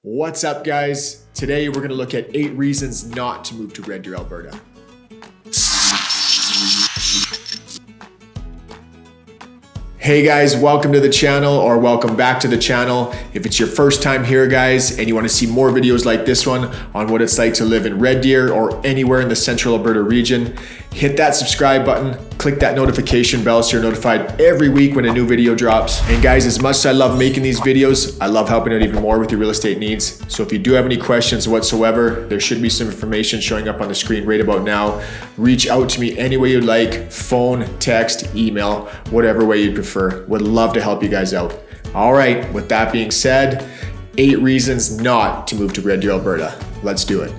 What's up, guys? Today we're going to look at 8 reasons not to move to Red Deer, Alberta. Hey guys, welcome to the channel, or welcome back to the channel. If it's your first time here, guys, and you want to see more videos like this one on what it's like to live in Red Deer or anywhere in the central Alberta region, hit that subscribe button, click that notification bell so you're notified every week when a new video drops. And guys, as much as I love making these videos, I love helping out even more with your real estate needs. So if you do have any questions whatsoever, there should be some information showing up on the screen right about now. Reach out to me any way you'd like, phone, text, email, whatever way you prefer. Would love to help you guys out. All right, with that being said, 8 reasons not to move to Red Deer, Alberta. Let's do it.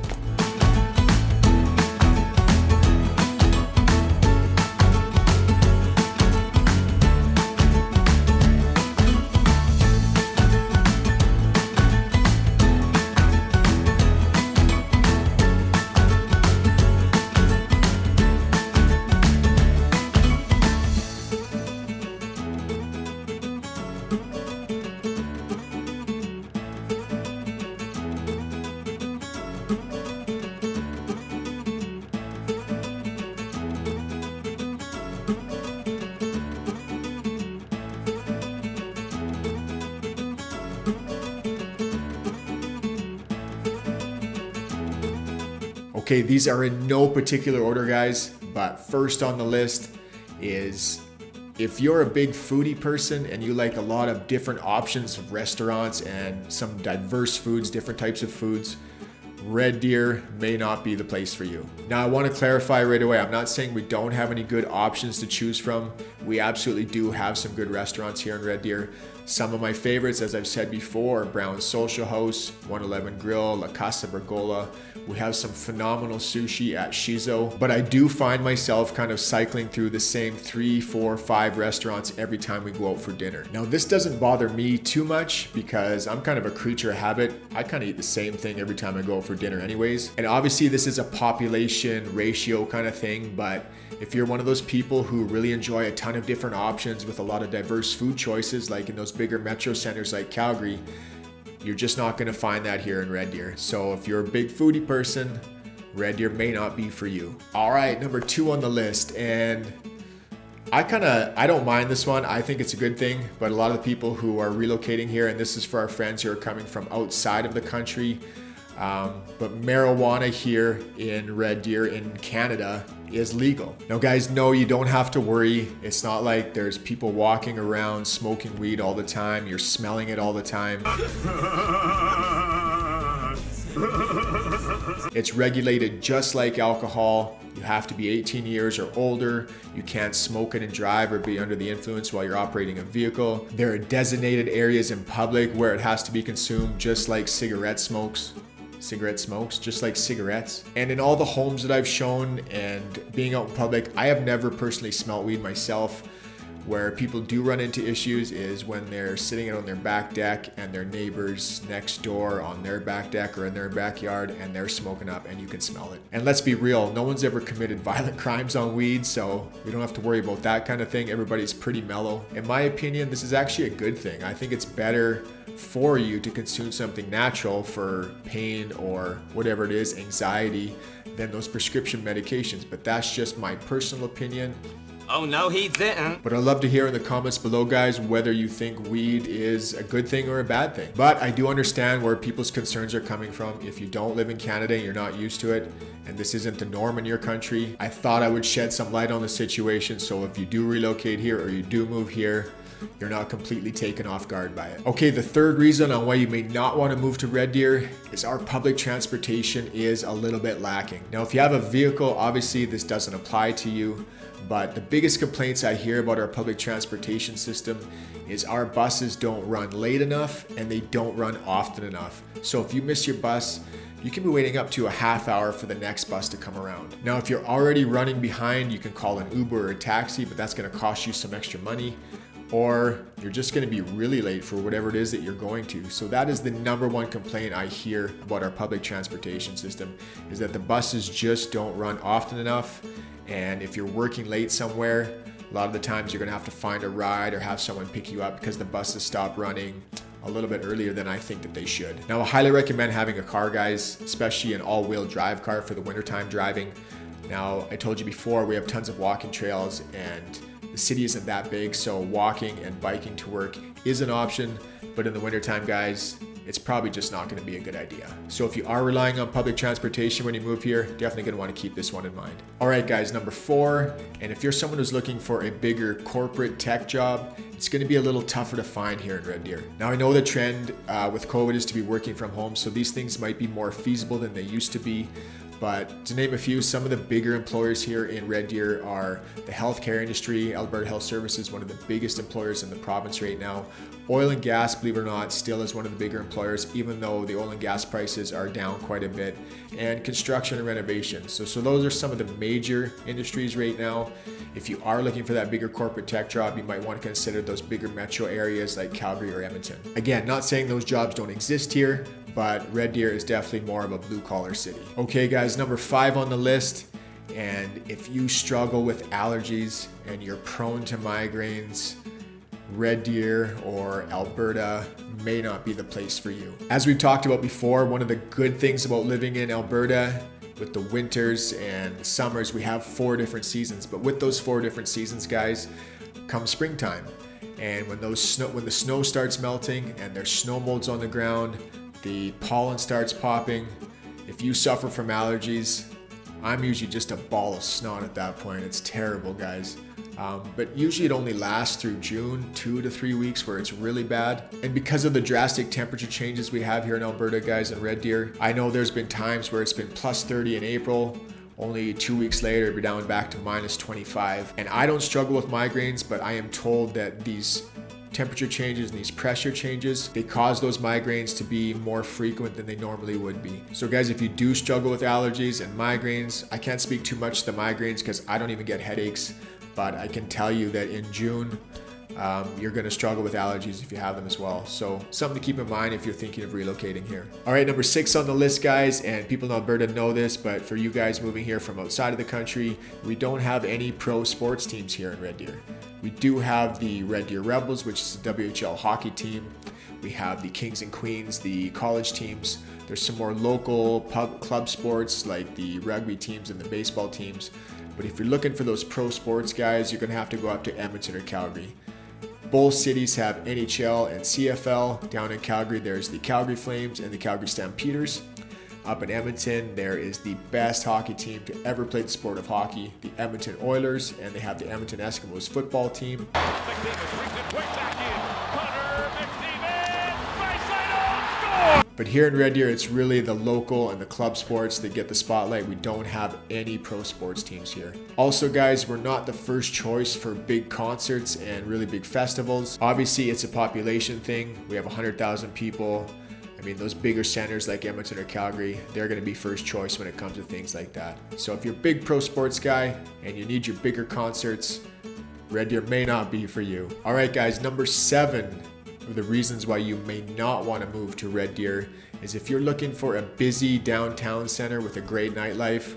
Okay, these are in no particular order, guys, but first on the list is if you're a big foodie person and you like a lot of different options of restaurants and some diverse foods, different types of foods, Red Deer may not be the place for you. Now, I want to clarify right away, I'm not saying we don't have any good options to choose from. We absolutely do have some good restaurants here in Red Deer. Some of my favorites, as I've said before, are Brown's Social House, 111 Grill, La Casa Bergola. We have some phenomenal sushi at Shizo, but I do find myself kind of cycling through the same 3, 4, 5 restaurants every time we go out for dinner. Now, this doesn't bother me too much because I'm kind of a creature of habit. I kind of eat the same thing every time I go out for dinner anyways. And obviously this is a population ratio kind of thing, but if you're one of those people who really enjoy a ton of different options with a lot of diverse food choices, like in those bigger metro centers like Calgary, you're just not going to find that here in Red Deer. So if you're a big foodie person, Red Deer may not be for you. All right, number 2 on the list, and I don't mind this one. I think it's a good thing, but a lot of the people who are relocating here, and this is for our friends who are coming from outside of the country, but marijuana here in Red Deer in Canada is legal. Now guys, no, you don't have to worry. It's not like there's people walking around smoking weed all the time. You're smelling it all the time. It's regulated just like alcohol. You have to be 18 years or older. You can't smoke it and drive or be under the influence while you're operating a vehicle. There are designated areas in public where it has to be consumed just like cigarette smokes, just like cigarettes. And in all the homes that I've shown and being out in public, I have never personally smelled weed myself. Where people do run into issues is when they're sitting out on their back deck and their neighbors next door on their back deck or in their backyard and they're smoking up and you can smell it. And let's be real, no one's ever committed violent crimes on weed, so we don't have to worry about that kind of thing. Everybody's pretty mellow. In my opinion, this is actually a good thing. I think it's better for you to consume something natural for pain or whatever it is, anxiety, than those prescription medications. But that's just my personal opinion. Oh no, he didn't. But I'd love to hear in the comments below, guys, whether you think weed is a good thing or a bad thing. But I do understand where people's concerns are coming from. If you don't live in Canada, you're not used to it, and this isn't the norm in your country, I thought I would shed some light on the situation. So if you do relocate here or you do move here, you're not completely taken off guard by it. Okay, the third reason on why you may not want to move to Red Deer is our public transportation is a little bit lacking. Now, if you have a vehicle, obviously this doesn't apply to you, but the biggest complaints I hear about our public transportation system is our buses don't run late enough and they don't run often enough. So if you miss your bus, you can be waiting up to a half hour for the next bus to come around. Now, if you're already running behind, you can call an Uber or a taxi, but that's going to cost you some extra money. Or you're just going to be really late for whatever it is that you're going to. So that is the number one complaint I hear about our public transportation system, is that the buses just don't run often enough. And if you're working late somewhere, a lot of the times you're going to have to find a ride or have someone pick you up because the buses stop running a little bit earlier than I think that they should. Now, I highly recommend having a car, guys, especially an all-wheel drive car for the wintertime driving. Now, I told you before, we have tons of walking trails and the city isn't that big, so walking and biking to work is an option, but in the wintertime, guys, it's probably just not going to be a good idea. So if you are relying on public transportation when you move here, definitely going to want to keep this one in mind. All right, guys, number 4, and if you're someone who's looking for a bigger corporate tech job, it's going to be a little tougher to find here in Red Deer. Now, I know the trend with COVID is to be working from home, so these things might be more feasible than they used to be. But to name a few, some of the bigger employers here in Red Deer are the healthcare industry. Alberta Health Services is one of the biggest employers in the province right now. Oil and gas, believe it or not, still is one of the bigger employers, even though the oil and gas prices are down quite a bit. And construction and renovation. So those are some of the major industries right now. If you are looking for that bigger corporate tech job, you might want to consider those bigger metro areas like Calgary or Edmonton. Again, not saying those jobs don't exist here, but Red Deer is definitely more of a blue-collar city. Okay, guys, number 5 on the list, and if you struggle with allergies and you're prone to migraines, Red Deer or Alberta may not be the place for you. As we've talked about before, one of the good things about living in Alberta with the winters and the summers, we have 4 different seasons, but with those 4 different seasons, guys, comes springtime. And when the snow starts melting and there's snow molds on the ground, the pollen starts popping. If you suffer from allergies, I'm usually just a ball of snot at that point. It's terrible, guys. But usually it only lasts through June, 2 to 3 weeks where it's really bad. And because of the drastic temperature changes we have here in Alberta, guys, in Red Deer, I know there's been times where it's been plus 30 in April. Only 2 weeks later, we're down back to minus 25. And I don't struggle with migraines, but I am told that these temperature changes and these pressure changes, they cause those migraines to be more frequent than they normally would be. So guys, if you do struggle with allergies and migraines, I can't speak too much to the migraines because I don't even get headaches, but I can tell you that in June, you're going to struggle with allergies if you have them as well. So something to keep in mind if you're thinking of relocating here. All right, number 6 on the list, guys, and people in Alberta know this, but for you guys moving here from outside of the country, we don't have any pro sports teams here in Red Deer. We do have the Red Deer Rebels, which is a WHL hockey team. We have the Kings and Queens, the college teams. There's some more local club sports like the rugby teams and the baseball teams. But if you're looking for those pro sports, guys, you're going to have to go up to Edmonton or Calgary. Both cities have NHL and CFL. Down in Calgary, there's the Calgary Flames and the Calgary Stampeders. Up in Edmonton, there is the best hockey team to ever play the sport of hockey, the Edmonton Oilers, and they have the Edmonton Eskimos football team. But here in Red Deer, it's really the local and the club sports that get the spotlight. We don't have any pro sports teams here. Also, guys, we're not the first choice for big concerts and really big festivals. Obviously, it's a population thing. We have 100,000 people. I mean, those bigger centers like Edmonton or Calgary, they're going to be first choice when it comes to things like that. So if you're a big pro sports guy and you need your bigger concerts, Red Deer may not be for you. All right, guys, number 7 of the reasons why you may not want to move to Red Deer is if you're looking for a busy downtown center with a great nightlife,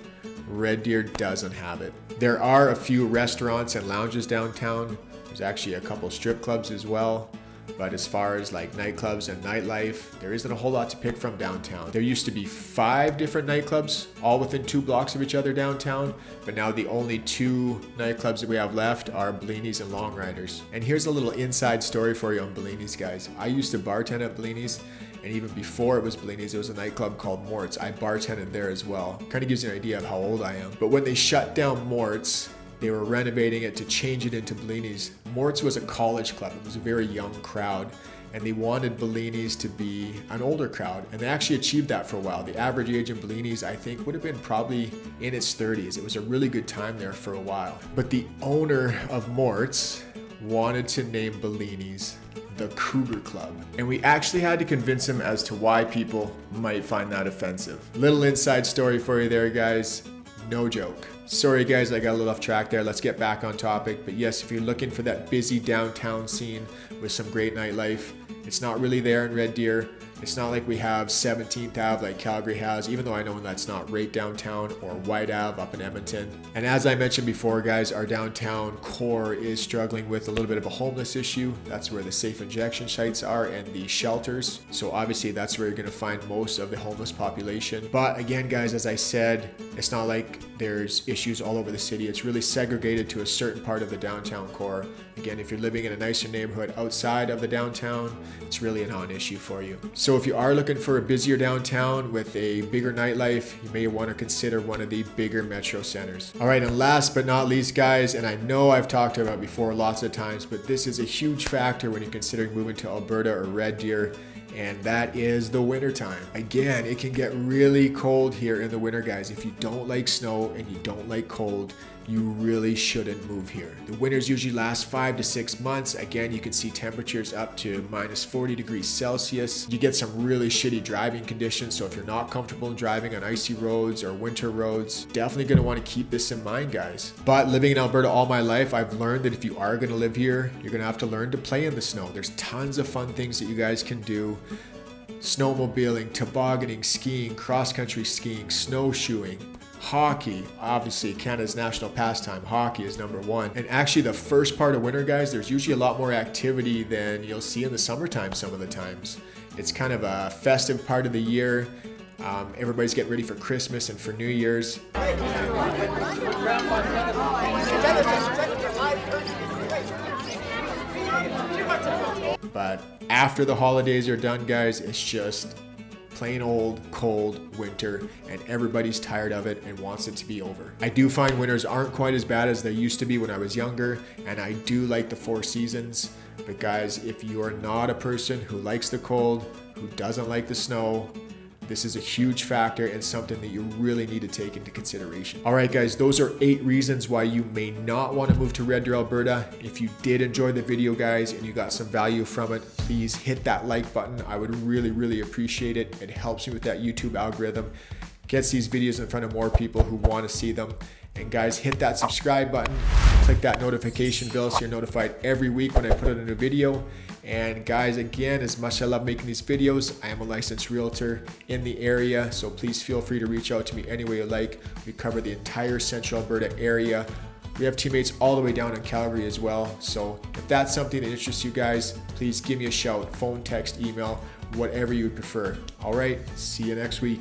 Red Deer doesn't have it. There are a few restaurants and lounges downtown. There's actually a couple strip clubs as well. But as far as like nightclubs and nightlife, there isn't a whole lot to pick from downtown. There used to be 5 different nightclubs, all within 2 blocks of each other downtown. But now the only 2 nightclubs that we have left are Bellini's and Long Riders. And here's a little inside story for you on Bellini's, guys. I used to bartend at Bellini's, and even before it was Bellini's, it was a nightclub called Mort's. I bartended there as well. Kind of gives you an idea of how old I am. But when they shut down Mort's, they were renovating it to change it into Bellini's. Mort's was a college club. It was a very young crowd, and they wanted Bellini's to be an older crowd, and they actually achieved that for a while. The average age in Bellini's, I think, would have been probably in its 30s. It was a really good time there for a while. But the owner of Mort's wanted to name Bellini's the Cougar Club, and we actually had to convince him as to why people might find that offensive. Little inside story for you there, guys. No joke. Sorry guys, I got a little off track there. Let's get back on topic. But yes, if you're looking for that busy downtown scene with some great nightlife, it's not really there in Red Deer. It's not like we have 17th Ave like Calgary has, even though I know that's not right downtown, or White Ave up in Edmonton. And as I mentioned before, guys, our downtown core is struggling with a little bit of a homeless issue. That's where the safe injection sites are and the shelters. So obviously that's where you're gonna find most of the homeless population. But again, guys, as I said, it's not like there's issues all over the city. It's really segregated to a certain part of the downtown core. Again, if you're living in a nicer neighborhood outside of the downtown, it's really a non-issue for you. So if you are looking for a busier downtown with a bigger nightlife, you may want to consider one of the bigger metro centers. All right, and last but not least, guys, and I know I've talked about it before lots of times, but this is a huge factor when you're considering moving to Alberta or Red Deer, and that is the winter time. Again, it can get really cold here in the winter, guys. If you don't like snow and you don't like cold, you really shouldn't move here. The winters usually last 5 to 6 months. Again, you can see temperatures up to minus 40 degrees Celsius. You get some really shitty driving conditions. So if you're not comfortable driving on icy roads or winter roads, definitely gonna wanna keep this in mind, guys. But living in Alberta all my life, I've learned that if you are gonna live here, you're gonna have to learn to play in the snow. There's tons of fun things that you guys can do. Snowmobiling, tobogganing, skiing, cross-country skiing, snowshoeing, hockey. Obviously, Canada's national pastime, hockey is number one. And actually the first part of winter, guys, there's usually a lot more activity than you'll see in the summertime some of the times. It's kind of a festive part of the year. Everybody's getting ready for Christmas and for New Year's. But after the holidays are done, guys, it's just plain old cold winter, and everybody's tired of it and wants it to be over. I do find winters aren't quite as bad as they used to be when I was younger, and I do like the 4 seasons. But guys, if you are not a person who likes the cold, who doesn't like the snow, this is a huge factor and something that you really need to take into consideration. All right, guys, those are 8 reasons why you may not want to move to Red Deer, Alberta. If you did enjoy the video, guys, and you got some value from it, please hit that like button. I would really, really appreciate it. It helps me with that YouTube algorithm, gets these videos in front of more people who want to see them. And guys, hit that subscribe button, click that notification bell so you're notified every week when I put out a new video. And guys, again, as much as I love making these videos, I am a licensed realtor in the area, so please feel free to reach out to me any way you like. We cover the entire central Alberta area. We have teammates all the way down in Calgary as well. So if that's something that interests you guys, please give me a shout, phone, text, email, whatever you would prefer. All right, see you next week.